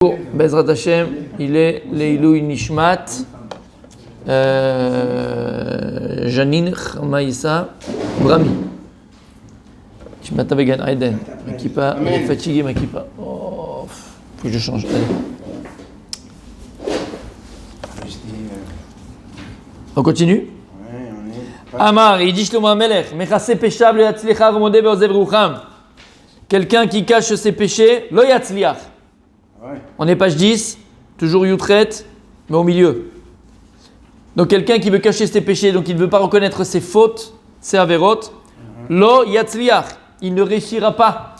Pour Bezrat Hashem, il est Leilou Nishmat Janine Maïssa Brami. Nishmat Avegan Aiden. Ma kippa, elle est fatiguée, ma kippa. Oh, faut que je change. Allez. On continue. Amar, il dit Shlomo Amelech, Mechase Peshab lo yatzliach remodé be'ozev rucham. Quelqu'un qui cache ses péchés, lo yatzliach. On est page 10, toujours Yutret, mais au milieu. Donc quelqu'un qui veut cacher ses péchés, donc il ne veut pas reconnaître ses fautes, ses averot, lo yatzliach, il ne réussira pas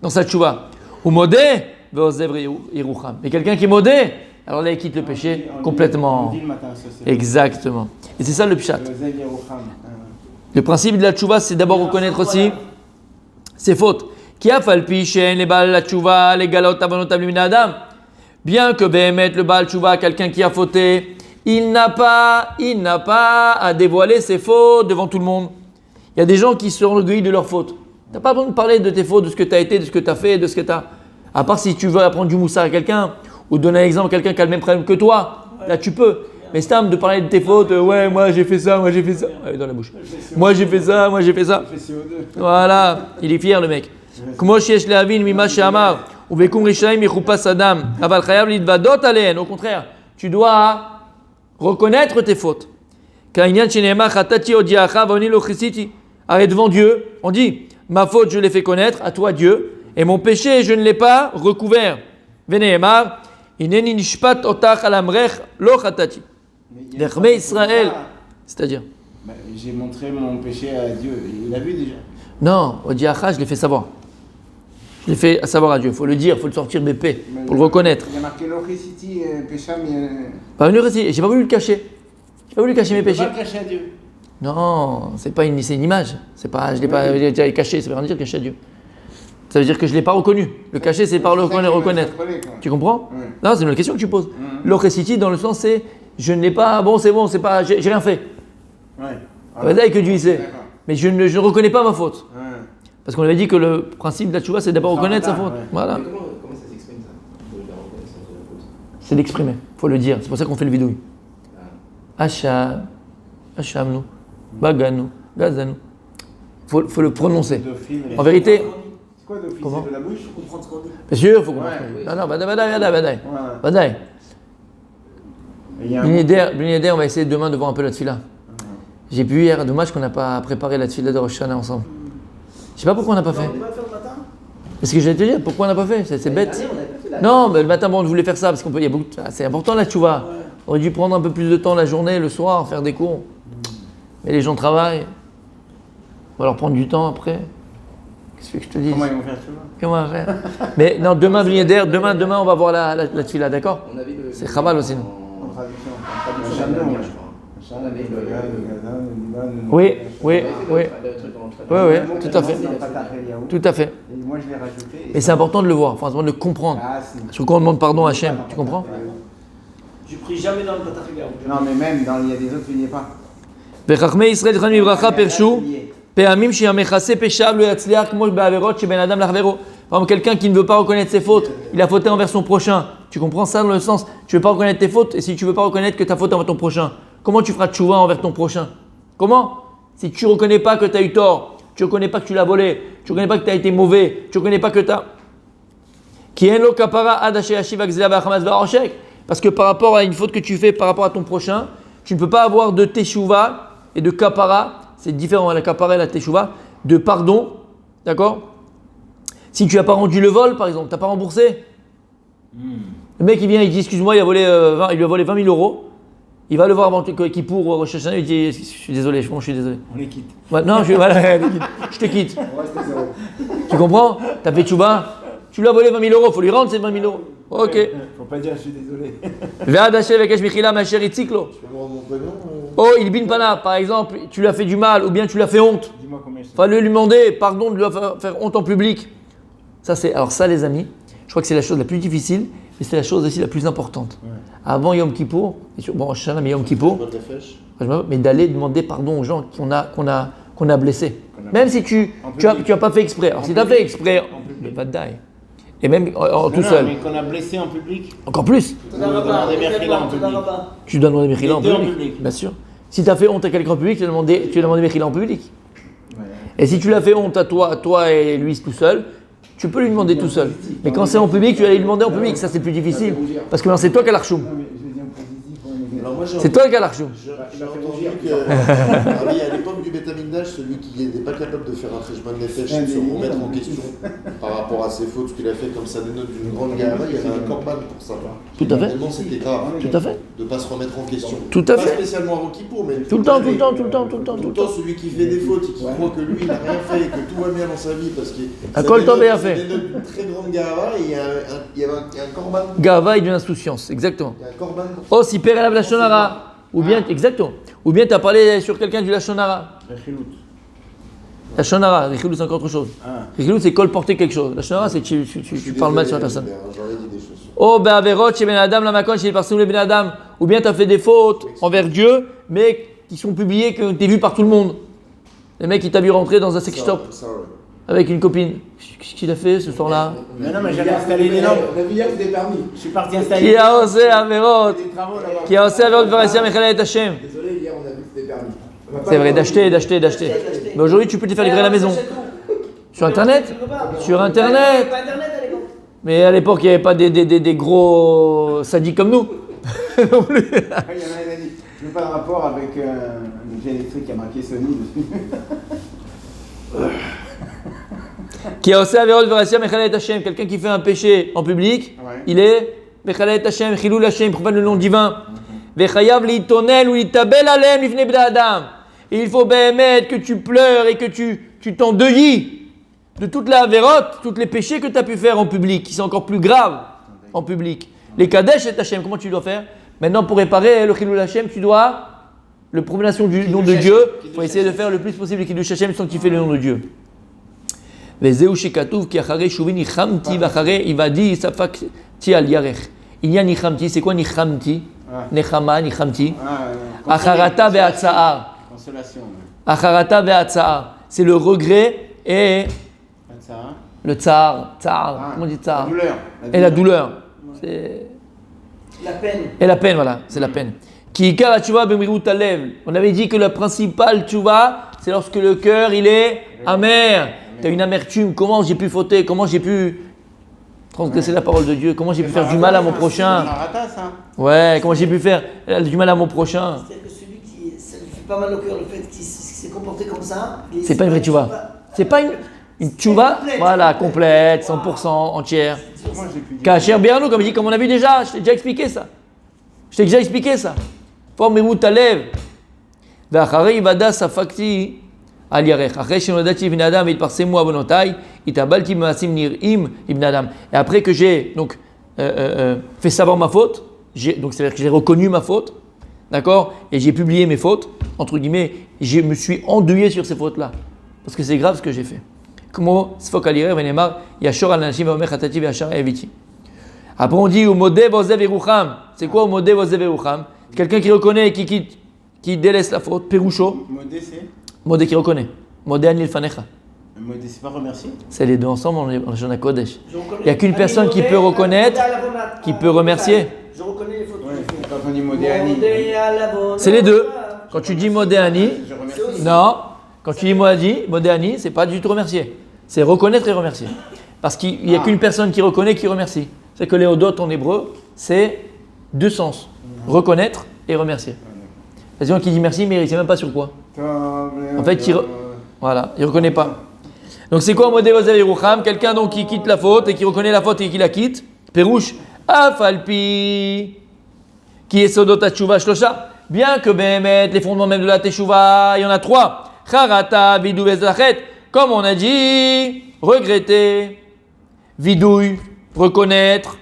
dans sa tchouva. Ou modé, ve'ozev rucham. Mais quelqu'un qui est modé, alors là il quitte le péché complètement. Exactement. Et c'est ça le pshat. Le principe de la tchouva, c'est d'abord reconnaître aussi ses fautes. Bien que Béhémet, le Baal Tchouva, quelqu'un qui a fauté, il n'a pas à dévoiler ses fautes devant tout le monde. Il y a des gens qui s'enorgueillissent de leurs fautes. Tu n'as pas besoin de parler de tes fautes, de ce que tu as été, de ce que tu as fait, de ce que tu as. À part si tu veux apprendre du moussard à quelqu'un ou donner un exemple à quelqu'un qui a le même problème que toi, là tu peux. Mais c'est de parler de tes fautes, ouais, moi j'ai fait ça. Allez, dans la bouche. Moi j'ai fait ça. Voilà, il est fier le mec. Au contraire, tu dois reconnaître tes fautes. Arrête devant Dieu, on dit ma faute je l'ai fait connaître à toi Dieu, et mon péché je ne l'ai pas recouvert. C'est-à-dire j'ai montré mon péché à Dieu, il a vu déjà. Non, au diacha, je l'ai fait savoir. Je l'ai fait savoir à Dieu. Il faut le dire, il faut le sortir d'épée, pour le reconnaître. Il y a marqué l'Ochicity, péché, mais. Pas venu réciter. J'ai pas voulu le cacher. J'ai pas voulu cacher mes péchés. Pas le cacher à Dieu. Non, c'est une image. C'est pas, je l'ai pas caché. Ça veut rien dire cacher à Dieu. Ça veut dire que je l'ai pas reconnu. Le cacher, c'est par le reconnaître. Tu comprends? Non, c'est une question que tu poses. L'Ochicity, dans le sens, c'est je ne l'ai pas. Bon, c'est pas. J'ai rien fait. Ouais. Que Dieu il sait. Mais je ne reconnais pas ma faute. Parce qu'on avait dit que le principe de la tchouva, c'est d'abord reconnaître sa faute. Voilà. Mais comment ça s'exprime ça, de la reconnaissance de la faute? C'est d'exprimer, il faut le dire. C'est pour ça qu'on fait le vidouille. Acham, Achamnu, Baganu, Gazanu. Il faut le prononcer. En vérité. C'est quoi d'office? Comment? De la bouche? Il faut comprendre ce qu'on dit. Bien sûr, il faut comprendre. Non, badaï. B'neder, on va essayer demain de voir un peu la tfila. J'ai pu hier, dommage qu'on n'a pas préparé la tfila de Rosh Hashanah ensemble. Je sais pas pourquoi on n'a pas fait. On va faire le matin. Parce que j'allais te dire, pourquoi on n'a pas fait? C'est bête. Non, mais le matin, on voulait faire ça parce qu'il y a beaucoup. C'est important là, tu vois. On aurait dû prendre un peu plus de temps la journée, le soir, faire des cours. Mais les gens travaillent. On va leur prendre du temps après. Qu'est-ce que je te dis? Comment ils vont faire, tu vois? Comment on va faire? Mais non, demain, demain, on va voir la tfila, d'accord? C'est Chabal aussi. En traduction. Oui, tout à fait. Moi, je l'ai rajouté. Et c'est important de le voir, enfin, de le comprendre. Surtout quand on demande pardon à Hachem, tu comprends? Je prie jamais dans le Patachia. Non, mais même, il y a des autres qui n'y est pas. Par exemple, quelqu'un qui ne veut pas reconnaître ses fautes, il a fauté envers son prochain. Tu comprends ça dans le sens, tu ne veux pas reconnaître tes fautes, et si tu ne veux pas reconnaître que tu as fauté envers ton prochain, comment tu feras tchouva envers ton prochain? Comment? Si tu ne reconnais pas que tu as eu tort, tu ne reconnais pas que tu l'as volé, tu ne reconnais pas que tu as été mauvais, tu ne reconnais pas que tu as. Parce que par rapport à une faute que tu fais par rapport à ton prochain, tu ne peux pas avoir de teshuva et de kapara, c'est différent, la kapara et la teshuva, de pardon, d'accord? Si tu n'as pas rendu le vol, par exemple, tu n'as pas remboursé. Le mec il vient, il dit excuse-moi, il lui a volé 20 000 euros. Il va le voir avant qu'il pour Rosh Hashanah, il dit je suis désolé, je suis désolé. On les quitte. Ouais, non, je te quitte. On reste à zéro. Tu comprends? T'as fait tchouba, tu lui as volé 20 000 euros, il faut lui rendre ces 20 000 euros. Ok. Faut pas dire je suis désolé. Oh, il bin pana, par exemple, tu lui as fait du mal ou bien tu lui as fait honte. Dis-moi combien je Fallait lui demander pardon de lui faire honte en public. Alors ça les amis, je crois que c'est la chose la plus difficile, mais c'est la chose aussi la plus importante. Avant Yom Kippour, bon Rosh Hashanah mais Yom Kippour, mais d'aller demander pardon aux gens qu'on a blessés. Même si tu n'as pas fait exprès. Alors si tu as fait exprès, va te Et même tout Non, seul. mais qu'on a blessé en public. Encore plus. On doit demander Mechila en public. Tu dois demander Mechila en Les deux en public. public. Bien sûr. Si tu as fait honte à quelqu'un en public, tu dois demander Mechila en public. Et si tu l'as fait honte à toi et lui tout seul, tu peux lui demander tout seul. Mais quand c'est en public, tu vas lui demander en public. Ça, c'est plus difficile. Parce que non, c'est toi qui as l'archoum. Alors moi, C'est toi qui as l'archoum. j'ai entendu que à l'époque du Beth Amikdash, celui qui n'était pas capable de faire un Cheshbon Nefesh, se remettre en question par rapport à ses fautes, ce qu'il a fait, comme ça dénote d'une grande gava, il y avait un korban pour ça. Tout à fait. Tellement c'était grave Tout à fait. de ne pas se remettre en question. Tout à Pas fait. spécialement avant Kippour, mais Tout le temps. Tout le temps, celui qui fait des fautes et qui croit que lui, il n'a rien fait et que tout va bien dans sa vie parce que À quoi le temps bien fait? ça dénote d'une très grande gava et il y a un korban. Gava et d'une insouciance. Exactement. Il y a un korban pour ça. Oh, si Père la Lachonara. Ou bien, exactement. Ou bien tu as parlé sur quelqu'un du Lachonara. Lachonara, Richilut c'est encore autre chose. Richilut c'est colporter quelque chose. Lachonara c'est tu parles mal sur la personne. J'aurais dit des choses. Oh, ben Averot chez Ben Adam, la Makon chez les Ben Adam. Ou bien tu as fait des fautes envers Dieu, mais qui sont publiées, que tu es vu par tout le monde. Le mec il t'a vu rentrer dans un sex shop Ça, ouais. avec une copine. Qu'est-ce qu'il a fait ce soir-là? Mais non, mais j'allais installer des lampes. On a vu hier que c'était permis. Je suis parti installer Qui a osé Averot? Des travaux là-bas. Qui a osé Averot Veresia Mechala et Hashem? Désolé, hier on a vu que c'était permis. C'est vrai, d'acheter. Mais aujourd'hui, tu peux te les faire livrer à la maison. Sur Internet. Sur Internet. Pas Internet à l'époque. Mais à l'époque, il n'y avait pas des gros sadiques comme nous. Non plus. Il y en a un qui a dit, je veux pas de rapport avec une vieille électrique qui a marqué Sony dessus. Qui a aussi Averot Veresia Mechala et Hashem. Quelqu'un qui fait un péché en public, Ouais. il est Mechala et Hashem, Chilul Hashem, profane le nom divin. Vechayav litonel ou litabel alem lifnei bnei adam. Et il faut bémettre que tu pleures et que tu t'endeuillis de toute la vérote, tous les péchés que tu as pu faire en public, qui sont encore plus graves en public. Les Kadesh et Hashem, comment tu dois faire? Maintenant, pour réparer le Chilul Hashem, tu dois, le prononciation du nom de Dieu, il faut essayer de faire le plus possible le Kiddush Hashem sans sanctifier le nom de Dieu. Vezeu shekatuv ki acharei shuvin nichamti v'acharei ivadi safakti al yarech. Il y a nichamti, c'est quoi nichamti? Nechama, nichamti. Acharata ve'atza'ar. Consolation. Acharata ve'atza'ar. C'est le regret et Ça, hein. le tsar. Tsar, comment on dit tsar? La douleur. Et la douleur. C'est... La peine. Et la peine, voilà, c'est la peine. Ki ikar ha-tshuva b'mirut halev. On avait dit que la principale tshuva, c'est lorsque le cœur, il est amer. Tu as une amertume. Comment j'ai pu fauter? Comment j'ai pu transgresser la parole de Dieu? Comment j'ai pu faire du mal à mon prochain? Marata, ça. Ouais, comment j'ai pu faire du mal à mon prochain? C'est-à-dire que celui qui, ça lui fait pas mal au cœur le fait qu'il s'est comporté comme ça. C'est pas une vraie tchouva. C'est pas une tchouva, voilà, complète, 100%, entière. Moi j'ai pu dire. Kacher Bernou, comme on a vu déjà, je t'ai déjà expliqué ça. Formez-vous ta lèvre. V'acharei vada safakti al yarech. Achrei shenodati ibn adam itparsemu avonotai itabalti b'maasim nir'im ibn adam. Et après que j'ai donc fait savoir ma faute, donc c'est-à-dire que j'ai reconnu ma faute, d'accord, et j'ai publié mes fautes, entre guillemets, je me suis endeuillé sur ces fautes-là, parce que c'est grave ce que j'ai fait. Comment sfok al yarech venemar yashor al anashim veomer chatati ve'ashar eviti. Après on dit umodeh vozev erucham. C'est quoi umodeh vozev erucham? Quelqu'un qui reconnaît et qui quitte, qui délaisse la faute, Péroucho. Modé, c'est Modé qui reconnaît. Modé anil fanecha. Modé, c'est pas remercier. C'est les deux ensemble en Shana Kodesh. Il n'y a qu'une personne qui peut reconnaître, qui peut remercier. Je reconnais les fautes. Ouais, quand on dit Modéani. C'est les deux. Quand tu dis Modé ani, Je remercie. non. Quand tu dis Modé ani, c'est pas du tout remercier. C'est reconnaître et remercier. Parce qu'il n'y a qu'une personne qui reconnaît, qui remercie. C'est que l'éodote en hébreu, c'est deux sens. Reconnaître et remercier. Il y a des gens qui disent merci, mais il ne sait même pas sur quoi. En fait, voilà, il ne reconnaît pas. Donc c'est quoi Modé Vozev Yerucham? Quelqu'un donc qui quitte la faute et qui reconnaît la faute et qui la quitte. Pérouche, Afalpi, qui est Sodot Tchouva Shlosha. Bien que Béhémet, les fondements même de la Teshuvah, il y en a trois. Charata, Vidou, Vezlachet. Comme on a dit, regretter, vidouille, reconnaître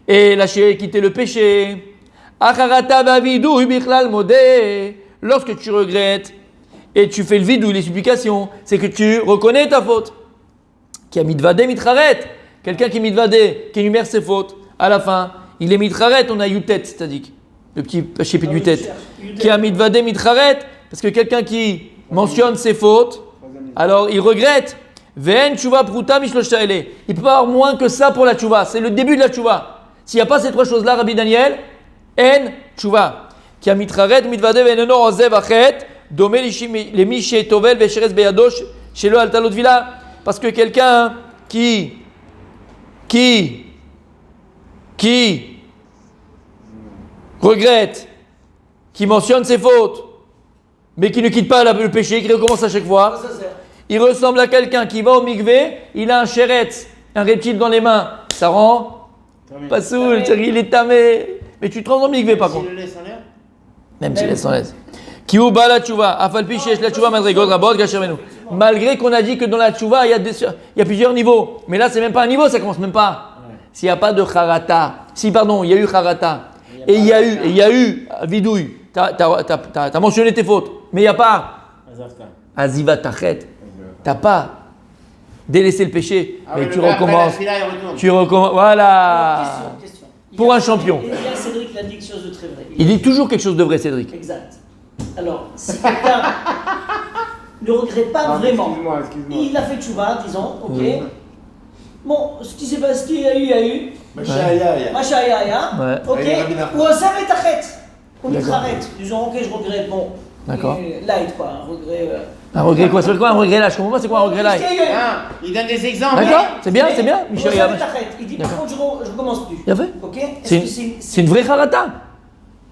et lâcher, quitter le péché. Acharata va vidouille bichlal modé. Lorsque tu regrettes et tu fais le vidouille, les supplications, c'est que tu reconnais ta faute. Qui a mitvadé mitraret. Quelqu'un qui mitvadé, qui énumère ses fautes, à la fin, il est mitraret, on a yutet, c'est-à-dire le petit chapitre du tête. Qui a mitvadé mitraret, parce que quelqu'un qui mentionne ses fautes, alors il regrette. Ve'en tchouva pruta mishloshta ele. Il peut pas avoir moins que ça pour la tchouva. C'est le début de la tchouva. S'il n'y a pas ces trois choses-là, Rabbi Daniel, en tchouva. Ki amitraret mitvade ve'eneno ozev achet, dome lemi she'tovel ve'sheres beyado shelo al talot vila. Parce que quelqu'un qui regrette, qui mentionne ses fautes, mais qui ne quitte pas le péché, qui recommence à chaque fois, il ressemble à quelqu'un qui va au mikvé, il a un chéretz, un reptile dans les mains, ça rend pas saoul, il est tamé. Mais tu te rends dans le mikvé par contre. S'il le laisse en l'air. Même s'il laisse en l'aise. Qui ou ba la tchouva, afalpi shesh la tchouva madrigot rabot gashermenu. Malgré qu'on a dit que dans la tchouva, il y a plusieurs niveaux. Mais là, c'est même pas un niveau, ça commence même pas. S'il n'y a pas de charata, il y a eu charata, et il y a eu vidouille, t'as mentionné tes fautes, mais il n'y a pas aziva tachet, t'as pas délaissé le péché, mais tu recommences. Tu recommences, voilà. Question. Pour un champion. Il y a Cédric qui a dit quelque chose de très vrai. Il dit toujours quelque chose de vrai, Cédric. Exact. Alors, si quelqu'un ne regrette pas vraiment, Excuse-moi. il a fait tchouva, disons, ok. Bon, ce qui s'est passé, ce qu'il y a eu. Machaya. Machaya, Ouais. ok. Avec Rabbi Nachman. Ou un savet tachet. On D'accord. arrête. Disons, ok, je regrette, bon. D'accord. Light, quoi, un regret. Un regret quoi? C'est quoi un regret là? Je comprends pas, c'est quoi un regret là? Qu'est-ce qu'il y a eu? Ah, il donne des exemples. D'accord, c'est bien, Mais, Michel. ou un savet tachet. Il dit, par D'accord. contre, je recommence plus. Bien fait. Ok. C'est Est-ce que c'est une vraie charata.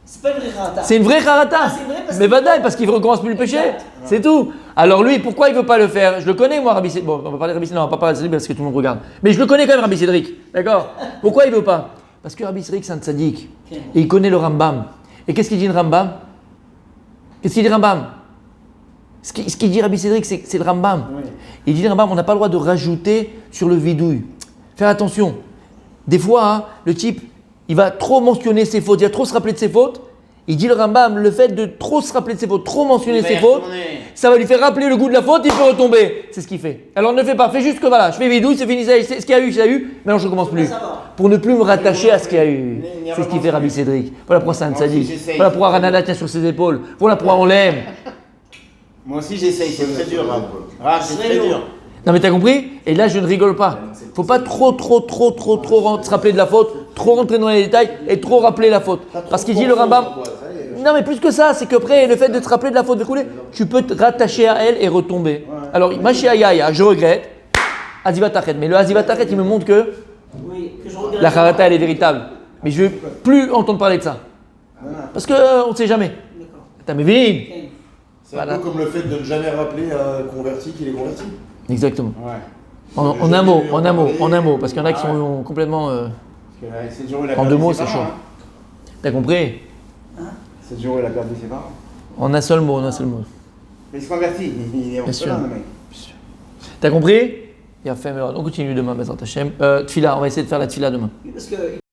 c'est pas une vraie rata. C'est une vraie charata. Ah, c'est vrai parce Mais que- vadaï, parce qu'il ne recommence plus le péché. Exact. C'est tout. Alors lui, pourquoi il ne veut pas le faire? Je le connais, moi, Rabbi Cédric. Bon, on va parler de Rabbi Cédric. Non, on va pas parler de Cédric parce que tout le monde regarde. Mais je le connais quand même, Rabbi Cédric. D'accord? Pourquoi il ne veut pas? Parce que Rabbi Cédric, c'est un tzaddik. Et il connaît le Rambam. Et qu'est-ce qu'il dit le Rambam? Qu'est-ce qu'il dit le Rambam? Ce qu'il dit Rabbi Cédric, c'est le Rambam. Oui. Il dit le Rambam, on n'a pas le droit de rajouter sur le vidouille. Faire attention. Des fois, hein, le type, il va trop mentionner ses fautes, il va trop se rappeler de ses fautes. Il dit le Rambam, le fait de trop se rappeler de ses fautes, trop mentionner ses fautes, ça va lui faire rappeler le goût de la faute, il peut retomber. C'est ce qu'il fait. Alors ne fais pas, fais juste que voilà, je fais vidouille, c'est fini, c'est ce qu'il y a eu, ça a eu, maintenant je ne recommence plus. Pour ne plus me rattacher à ce qu'il y a eu. C'est ce qu'il fait Rabbi Cédric. Voilà pourquoi c'est un tzaddik. Voilà pourquoi Ranada tient sur ses épaules. Voilà pourquoi on l'aime. Moi aussi j'essaye, c'est très dur. C'est très dur. Non mais t'as compris? Et là je ne rigole pas. Faut pas trop se rappeler de la faute, trop rentrer dans les détails et trop rappeler la faute. Parce qu'il dit le Rambam. Non mais plus que ça, c'est qu'après le fait de te rappeler de la faute de couler, tu peux te rattacher à elle et retomber. Alors Mashiach, je regrette. Aziva Tachet. Mais le Aziva Tachet, il me montre que Oui, que je regrette. la Charata elle est véritable. Mais je ne veux plus entendre parler de ça. Parce qu'on ne sait jamais. D'accord. T'as mes vignes. Ok. C'est un peu comme le fait de ne jamais rappeler à un converti qu'il est converti. Exactement. Ouais. En un mot, parce qu'il y en a qui sont complètement. C'est le jour où il a En perdu deux mots, ses c'est parents, chaud. hein. T'as compris? C'est le jour où il a perdu ses parents. En un seul mot, Mais il se convertit, il est Bien sûr. orphelin, le mec. T'as compris? Il a fait, on continue demain, Bezrat Hashem. Tfila, on va essayer de faire la tfila demain. Parce que